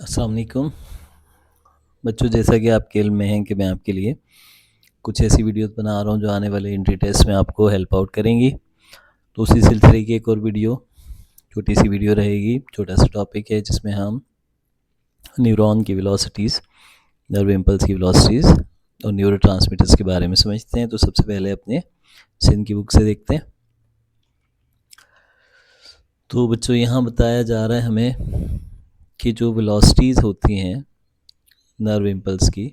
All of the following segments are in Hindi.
अस्सलाम वालेकुम बच्चों। जैसा कि आपके इल्म में है कि मैं आपके लिए कुछ ऐसी वीडियोस बना रहा हूं जो आने वाले एंट्री टेस्ट में आपको हेल्प आउट करेंगी। तो उसी सिलसिले की एक और वीडियो, छोटी सी वीडियो रहेगी। छोटा सा टॉपिक है जिसमें हम न्यूरॉन की वेलोसिटीज़, नर्व इम्पल्स की वेलोसिटीज़ और न्यूरोट्रांसमीटर्स के बारे में समझते हैं। तो सबसे पहले अपने सिंध की बुक से देखते हैं। तो बच्चों यहाँ बताया जा रहा है हमें कि जो वेलोसिटीज़ होती हैं नर्व इम्पल्स की,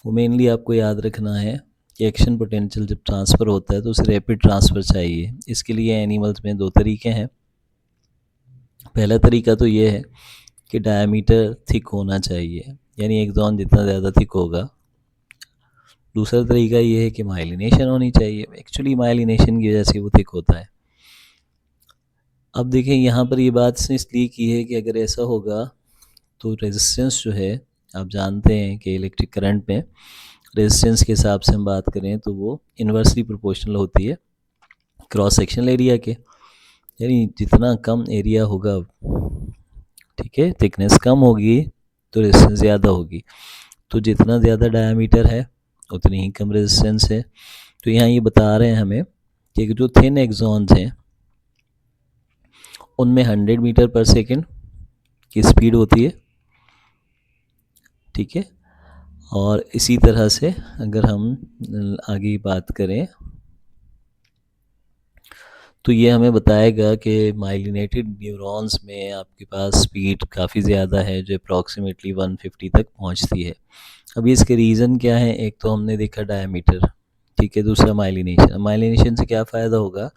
वो मेनली आपको याद रखना है कि एक्शन पोटेंशियल जब ट्रांसफ़र होता है तो उसे रैपिड ट्रांसफ़र चाहिए। इसके लिए एनिमल्स में दो तरीके हैं। पहला तरीका तो ये है कि डायमीटर थिक होना चाहिए, यानी एक्सॉन जितना ज़्यादा थिक होगा। दूसरा तरीका ये है कि माइलिनेशन होनी चाहिए। एक्चुअली माइलिनेशन की वजह से वो थिक होता है। अब देखें यहाँ पर ये बात इसलिए की है कि अगर ऐसा होगा तो रेजिस्टेंस जो है, आप जानते हैं कि इलेक्ट्रिक करंट में रेजिस्टेंस के हिसाब से हम बात करें तो वो इन्वर्सली प्रोपोर्शनल होती है क्रॉस सेक्शनल एरिया के। यानी जितना कम एरिया होगा, ठीक है, थिकनेस कम होगी तो रेजिस्टेंस ज़्यादा होगी। तो जितना ज़्यादा डायमीटर है उतनी ही कम रेजिस्टेंस है। तो यहाँ ये बता रहे हैं हमें कि जो थिन एक्सॉन्स हैं उनमें 100 मीटर पर सेकेंड की स्पीड होती है, ठीक है। और इसी तरह से अगर हम आगे बात करें तो ये हमें बताएगा कि माइलिनेटेड न्यूरॉन्स में आपके पास स्पीड काफ़ी ज़्यादा है, जो अप्रॉक्सीमेटली 150 तक पहुंचती है। अभी इसके रीज़न क्या है? एक तो हमने देखा डायमीटर, ठीक है। दूसरा माइलिनेशन। माइलिनेशन से क्या फ़ायदा होगा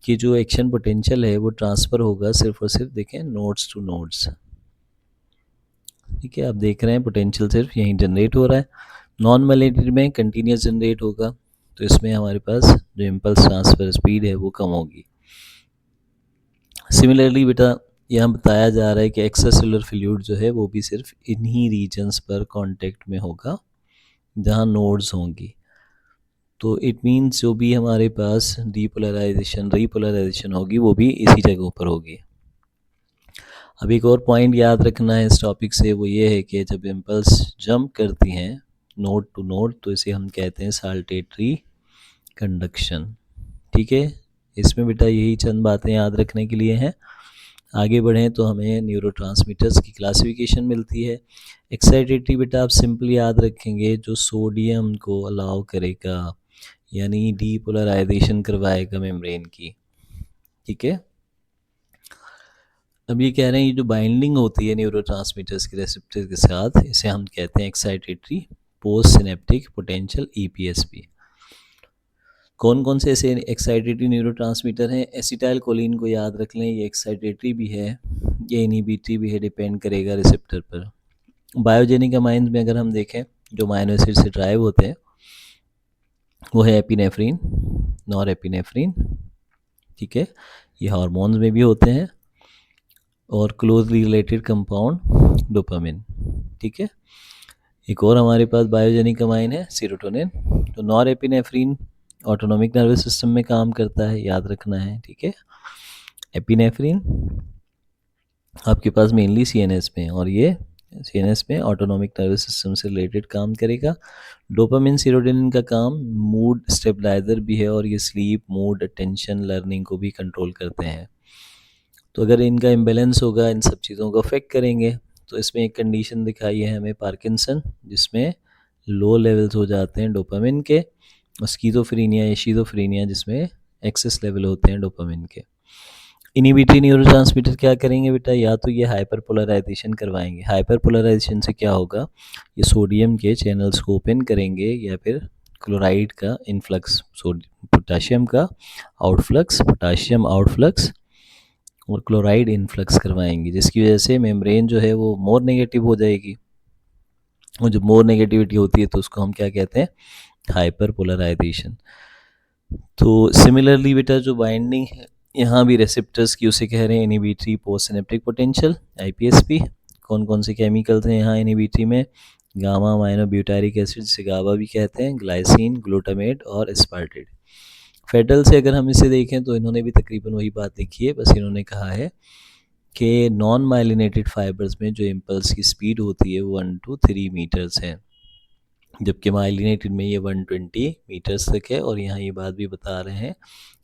कि जो एक्शन पोटेंशियल है वो ट्रांसफ़र होगा सिर्फ और सिर्फ, देखें, नोड्स टू नोड्स, ठीक है। आप देख रहे हैं पोटेंशियल सिर्फ यहीं जनरेट हो रहा है। नॉन माइलिनेटेड में कंटिन्यूस जनरेट होगा, तो इसमें हमारे पास जो इम्पल्स ट्रांसफ़र स्पीड है वो कम होगी। सिमिलरली बेटा यहाँ बताया जा रहा है कि एक्स्ट्रासेलुलर फ्लूइड जो है वो भी सिर्फ इन्हीं रीजन्स पर कांटेक्ट में होगा जहाँ नोड्स होंगी। तो इट मीन्स जो भी हमारे पास डीपोलराइजेशन रीपोलराइजेशन होगी वो भी इसी जगहों पर होगी। अब एक और पॉइंट याद रखना है इस टॉपिक से, वो ये है कि जब इम्पल्स जंप करती हैं नोड टू नोड तो इसे हम कहते हैं साल्टेटरी कंडक्शन, ठीक है। इसमें बेटा यही चंद बातें याद रखने के लिए हैं। आगे बढ़ें तो हमें न्यूरोट्रांसमीटर्स की क्लासिफिकेशन मिलती है। एक्साइटेटरी बेटा आप सिंपल याद रखेंगे जो सोडियम को अलाउ करेगा, यानी डीपोलराइजेशन करवाएगा मेम्ब्रेन की, ठीक है। अब ये कह रहे हैं ये जो बाइंडिंग होती है न्यूरोट्रांसमीटर्स के रेसेप्टर के साथ, इसे हम कहते हैं excitatory post synaptic potential EPSP. कौन कौन से ऐसे एक्साइटेटरी न्यूरोट्रांसमीटर हैं? एसिटाइल कोलिन को याद रख लें, ये एक्साइटेटरी भी है, ये इनहिबिटरी भी है, डिपेंड करेगा रिसेप्टर पर। बायोजेनिक अमाइंस में अगर हम देखें जो अमाइनो एसिड से ड्राइव होते हैं वो है एपिनेफ्रिन, नॉर एपिनेफ्रिन, ठीक है। ये हार्मोन्स में भी होते हैं और क्लोजली रिलेटेड कंपाउंड डोपामिन, ठीक है। एक और हमारे पास बायोजेनिक अमाइन है सीरोटोनिन। तो nor epinephrine autonomic nervous system में काम करता है, याद रखना है, ठीक है। एपिनेफ्रिन आपके पास मेनली सीएनएस में, और ये सीएनएस में ऑटोनॉमिक नर्वस सिस्टम से रिलेटेड काम करेगा। डोपामिन सीरोटोनिन का काम मूड स्टेबलाइजर भी है और ये स्लीप, मूड, अटेंशन, लर्निंग को भी कंट्रोल करते हैं। तो अगर इनका इम्बेलेंस होगा इन सब चीज़ों को अफेक्ट करेंगे। तो इसमें एक कंडीशन दिखाई है हमें पार्किंसन, जिसमें लो लेवल्स हो जाते हैं डोपामिन के, और स्किज़ोफ्रेनिया या शिज़ोफ्रेनिया जिसमें एक्सेस लेवल होते हैं डोपामिन के। इनहिबिटरी न्यूरोट्रांसमीटर क्या करेंगे बेटा? या तो ये हाइपर पोलराइजेशन करवाएंगे। हाइपर पोलराइजेशन से क्या होगा, ये सोडियम के चैनल्स को ओपन करेंगे या फिर क्लोराइड का इनफ्लक्स, पोटाशियम का आउटफ्लक्स, पोटाशियम आउटफ्लक्स और क्लोराइड इनफ्लक्स करवाएंगे, जिसकी वजह से मेम्ब्रेन जो है वो मोर नेगेटिव हो जाएगी। और जब मोर नेगेटिविटी होती है तो उसको हम क्या कहते हैं? Hyper polarisation. तो सिमिलरली बेटा जो बाइंडिंग है यहाँ भी रेसेप्टर्स की, उसे कह रहे हैं इनहिबिटरी पोस्ट सिनेप्टिक पोटेंशियल, आईपीएसपी। कौन कौन से केमिकल्स हैं यहाँ इनहिबिटरी में? गामा अमाइनो ब्यूटारिक एसिड, जिसे गाबा भी कहते हैं, ग्लाइसिन, ग्लूटामेट और एस्पार्टेट। फेटल से अगर हम इसे देखें तो इन्होंने भी तकरीबन वही बात लिखी है, बस इन्होंने कहा है कि नॉन माइलिनेटेड फाइबर्स में जो इम्पल्स की स्पीड होती है 1 to 3 मीटर्स है, जबकि माइलिनेटेड में ये 120 मीटर्स तक है। और यहाँ ये बात भी बता रहे हैं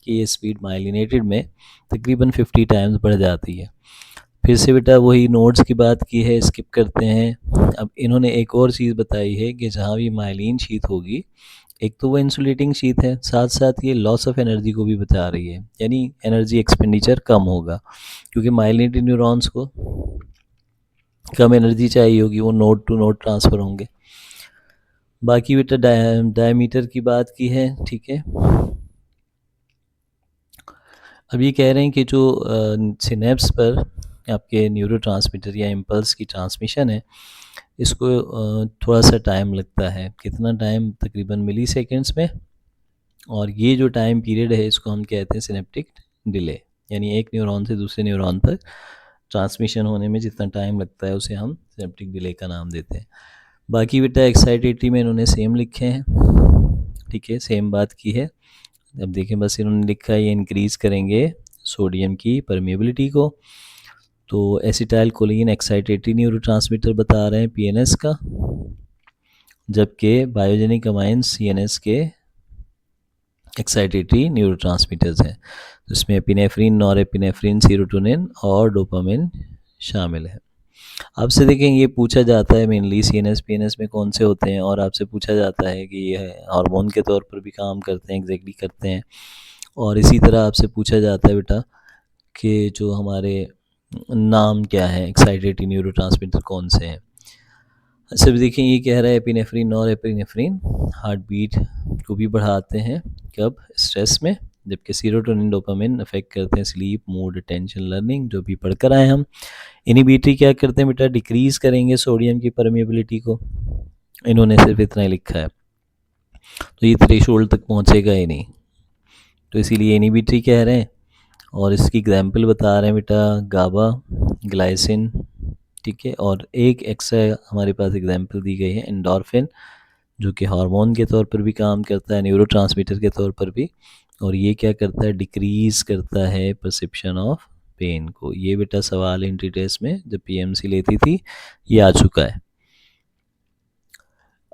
कि ये स्पीड माइलिनेटेड में तकरीबन 50 टाइम्स बढ़ जाती है। फिर से बेटा वही नोड्स की बात की है, स्किप करते हैं। अब इन्होंने एक और चीज़ बताई है कि जहाँ भी माइलिन शीथ होगी, एक तो वो इंसुलेटिंग शीथ है, साथ साथ ये लॉस ऑफ एनर्जी को भी बता रही है, यानी एनर्जी एक्सपेंडिचर कम होगा, क्योंकि माइलिनेटेड न्यूरॉन्स को कम एनर्जी चाहिए होगी, वो नोड टू नोड ट्रांसफ़र होंगे। बाकी बेटा डायमीटर की बात की है, ठीक है। अब ये कह रहे हैं कि जो सिनेप्स पर आपके न्यूरोट्रांसमीटर या इम्पल्स की ट्रांसमिशन है, इसको थोड़ा सा टाइम लगता है। कितना टाइम? तकरीबन मिली सेकेंड्स में। और ये जो टाइम पीरियड है इसको हम कहते हैं सिनेप्टिक डिले, यानी एक न्यूरॉन से दूसरे न्यूरॉन तक ट्रांसमिशन होने में जितना टाइम लगता है उसे हम सिनेप्टिक डिले का नाम देते हैं। बाकी बेटा एक्साइटेटरी में इन्होंने सेम लिखे हैं, ठीक है, सेम बात की है। अब देखें, बस इन्होंने लिखा है ये इंक्रीज़ करेंगे सोडियम की परमिएबिलिटी को। तो एसिटाइल कोलिन एक्साइटेटरी न्यूरोट्रांसमीटर बता रहे हैं पीएनएस का, जबकि बायोजेनिक अमाइंस सीएनएस के एक्साइटेटरी न्यूरोट्रांसमीटर्स हैं। तो इसमें एपिनेफ्रिन, नॉरएपिनेफ्रिन, सीरोटोनिन और डोपामिन शामिल है। आपसे देखें, ये पूछा जाता है मेनली सीएनएस पीएनएस में कौन से होते हैं, और आपसे पूछा जाता है कि ये हार्मोन के तौर पर भी काम करते हैं, एग्जैक्टली करते हैं। और इसी तरह आपसे पूछा जाता है बेटा कि जो हमारे नाम क्या है, एक्साइटेटरी न्यूरोट्रांसमीटर कौन से हैं। अच्छा देखिए, ये कह रहा है एपिनेफ्रिन और एपिनेफ्रिन हार्ट बीट को भी बढ़ाते हैं, कब? स्ट्रेस में। जबकि सीरोटोनिन, डोपामिन अफेक्ट करते हैं स्लीप, मूड, अटेंशन, लर्निंग, जो भी पढ़कर आए हम। इनिबिटरी क्या करते हैं बेटा? डिक्रीज़ करेंगे सोडियम की परमिएबिलिटी को। इन्होंने सिर्फ इतना ही लिखा है, तो ये थ्रेशोल्ड तक पहुंचेगा ही नहीं, तो इसीलिए इनिबिटरी कह रहे हैं। और इसकी एग्जाम्पल बता रहे हैं बेटा गाबा, ग्लाइसिन, ठीक है। और एक एक्स्ट्रा हमारे पास एग्जाम्पल दी गई है एंडोर्फिन, जो कि हार्मोन के तौर पर भी काम करता है, न्यूरोट्रांसमीटर के तौर पर भी। और ये क्या करता है? डिक्रीज़ करता है परसेप्शन ऑफ पेन को। ये बेटा सवाल एंट्री टेस्ट में जब पीएमसी लेती थी ये आ चुका है।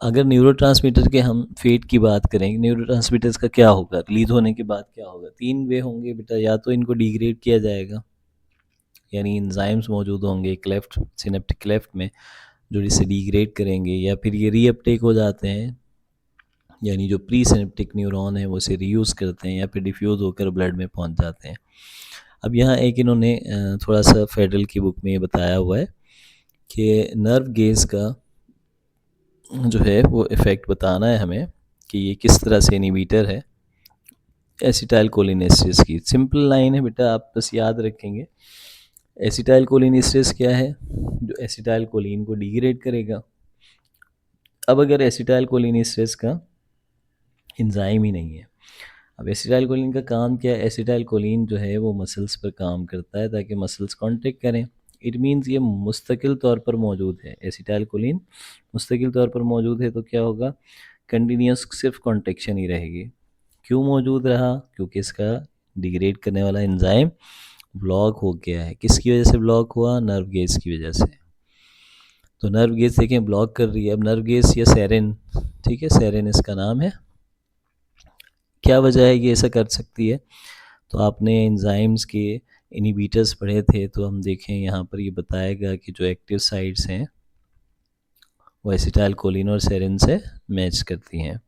अगर न्यूरोट्रांसमीटर के हम फेट की बात करें, न्यूरोट्रांसमीटर्स का क्या होगा, रिलीज होने के बाद क्या होगा? 3 वे होंगे बेटा, या तो इनको डिग्रेड किया जाएगा, यानी एंजाइम्स मौजूद होंगे क्लेफ्ट, सिनेप्टिक क्लेफ्ट में, जो इसे डिग्रेड करेंगे, या फिर ये रीअपटेक हो जाते हैं, यानी जो प्री सिनेप्टिक न्यूरॉन है वो इसे रीयूज़ करते हैं, या फिर डिफ्यूज़ होकर ब्लड में पहुंच जाते हैं। अब यहाँ एक इन्होंने थोड़ा सा फेडरल की बुक में ये बताया हुआ है कि नर्व गेज का जो है वो इफ़ेक्ट बताना है हमें कि ये किस तरह से इनिबिटर है एसिटाइल कोलिनेस्टरेज की। सिंपल लाइन है बेटा, आप बस याद रखेंगे। एसिटाइल कोलिनेस्टरेज क्या है? जो एसिटाइल कोलिन को डिग्रेड करेगा। अब अगर एसिटाइल कोलिनेस्टरेज का एंजाइम ही नहीं है, अब एसिटाइल कोलिन का काम क्या है? एसिटाइल कोलिन जो है वो मसल्स पर काम करता है ताकि मसल्स कॉन्ट्रैक्ट करें। इट मीन्स ये मुस्तकिल तौर पर मौजूद है, एसिटाइल कोलिन मुस्तकिल तौर पर मौजूद है, तो क्या होगा? कंटिन्यूस सिर्फ कॉन्ट्रैक्शन ही रहेगी। क्यों मौजूद रहा? क्योंकि इसका डिग्रेड करने वाला एंजाइम ब्लॉक हो गया है। किसकी वजह से ब्लॉक हुआ? नर्व गेज की वजह से। तो नर्व गेज देखें ब्लॉक कर रही है। अब नर्व गेज या सेरिन, ठीक है, सेरिन इसका नाम है। क्या वजह है ये ऐसा कर सकती है? तो आपने एंजाइम्स के इनिबिटर्स पढ़े थे, तो हम देखें यहाँ पर ये बताएगा कि जो एक्टिव साइट्स हैं वो एसिटाइल कोलिन और सेरिन से मैच करती हैं।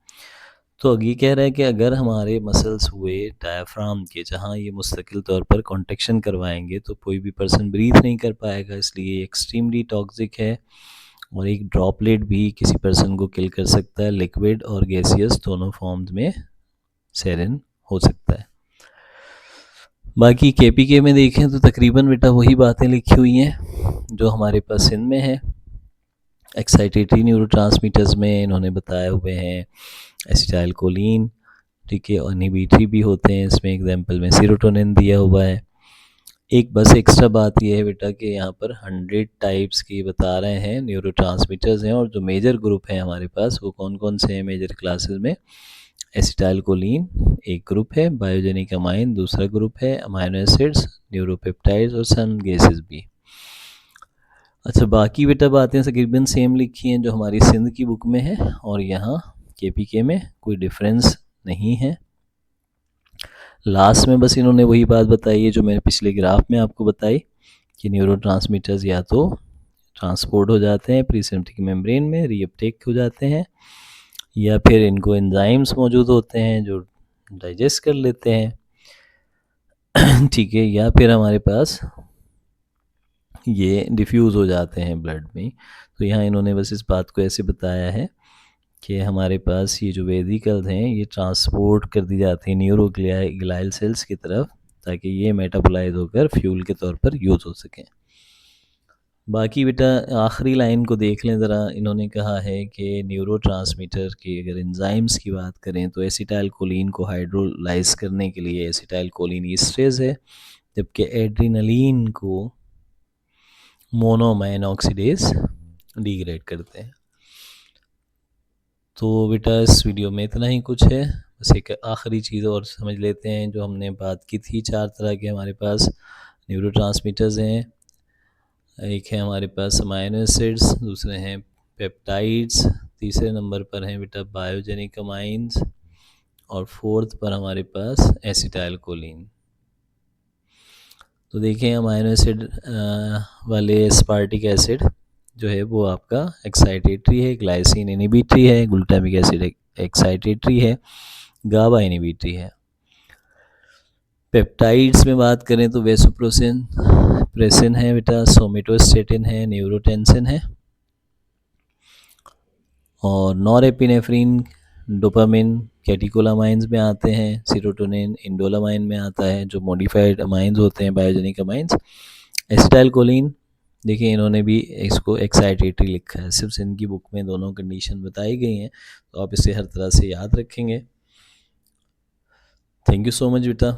तो ये कह रहा है कि अगर हमारे मसल्स हुए डायफ्राम के, जहाँ ये मुस्तकिल तौर पर कॉन्ट्रैक्शन करवाएंगे, तो कोई भी पर्सन ब्रीथ नहीं कर पाएगा, इसलिए ये एक्सट्रीमली टॉक्सिक है। और एक ड्रॉपलेट भी किसी पर्सन को किल कर सकता है, लिक्विड और गैसियस दोनों फॉर्म्स में सेरिन हो सकता है। बाकी केपीके में देखें तो तकरीबन बेटा वही बातें लिखी हुई हैं जो हमारे पास इनमें है। एक्साइटेटरी न्यूरोट्रांसमीटर्स में इन्होंने बताए हुए हैं एसिटाइल कोलिन, ठीक है, और इनिबिटरी भी होते हैं, इसमें एग्जांपल में सीरोटोनिन दिया हुआ है। एक बस एक्स्ट्रा बात यह है बेटा कि यहाँ पर 100 टाइप्स की बता रहे हैं न्यूरोट्रांसमीटर्स हैं, और जो मेजर ग्रुप हैं हमारे पास वो कौन कौन से हैं मेजर क्लासेस में? एसिटाइलकोलिन एक ग्रुप है, बायोजेनिक अमाइन दूसरा ग्रुप है, अमाइनो एसिड्स, न्यूरोपेप्टाइड्स और सम गैसेस भी। अच्छा, बाकी बेटा बातें तकरीबन सेम लिखी हैं जो हमारी सिंध की बुक में है और यहाँ केपीके में, कोई डिफरेंस नहीं है। लास्ट में बस इन्होंने वही बात बताई है जो मैंने पिछले ग्राफ में आपको बताई कि न्यूरोट्रांसमीटर्स या तो ट्रांसपोर्ट हो जाते हैं प्रीसिनेप्टिक मेम्ब्रेन में, रीअपटेक हो जाते हैं, या फिर इनको एंजाइम्स मौजूद होते हैं जो डाइजेस्ट कर लेते हैं ठीक है, या फिर हमारे पास ये डिफ्यूज़ हो जाते हैं ब्लड में। तो यहाँ इन्होंने बस इस बात को ऐसे बताया है कि हमारे पास ये जो वेसिकल्स हैं ये ट्रांसपोर्ट कर दी जाती है न्यूरोग्लियल सेल्स की तरफ, ताकि ये मेटाबोलाइज होकर फ्यूल के तौर पर यूज़ हो सकें। बाकी बेटा आखिरी लाइन को देख लें ज़रा, इन्होंने कहा है कि न्यूरोट्रांसमीटर की अगर एंजाइम्स की बात करें तो एसिटाइलकोलिन को हाइड्रोलाइज करने के लिए एसिटाइलकोलिन ईस्ट्रेज है, जबकि एड्रीनलिन को मोनोअमाइन ऑक्सीडेज डिग्रेड करते हैं। तो बेटा इस वीडियो में इतना ही कुछ है, बस एक आखिरी चीज़ और समझ लेते हैं जो हमने बात की थी। 4 तरह के हमारे पास न्यूरोट्रांसमीटर्स हैं, एक है हमारे पास अमाइनो एसिड्स, दूसरे हैं पेप्टाइड्स, तीसरे नंबर पर हैं बेटा बायोजेनिक अमाइंस और फोर्थ पर हमारे पास एसिटाइलकोलिन। तो देखें अमाइनो एसिड वाले एस्पार्टिक एसिड जो है वो आपका एक्साइटेटरी है, ग्लाइसिन इनिबिटरी है, ग्लूटामिक एसिड एक्साइटेटरी है, गाबा इनिबिटरी है। पेप्टाइड्स में बात करें तो वेसोप्रेसिन प्रेसिन है बेटा, सोमेटोस्टेटिन है, न्यूरोटेंसिन है, और नॉरएपिनेफ्रिन, डोपामिन कैटिकोलामाइंस में आते हैं, सीरोटोनिन इंडोलामाइन में आता है जो मॉडिफाइड अमाइंस होते हैं, बायोजेनिक अमाइंस। एसिटाइलकोलिन देखिए इन्होंने भी इसको एक्साइटेटरी लिखा है, सिर्फ इनकी बुक में दोनों कंडीशन बताई गई हैं, तो आप इसे हर तरह से याद रखेंगे। थैंक यू सो मच बेटा,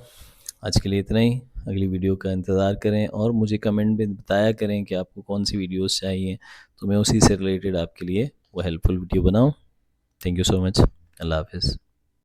आज के लिए इतना ही। अगली वीडियो का इंतज़ार करें और मुझे कमेंट में बताया करें कि आपको कौन सी वीडियोस चाहिए, तो मैं उसी से रिलेटेड आपके लिए वो हेल्पफुल वीडियो बनाऊं। थैंक यू सो मच, अल्लाह हाफ़िज़।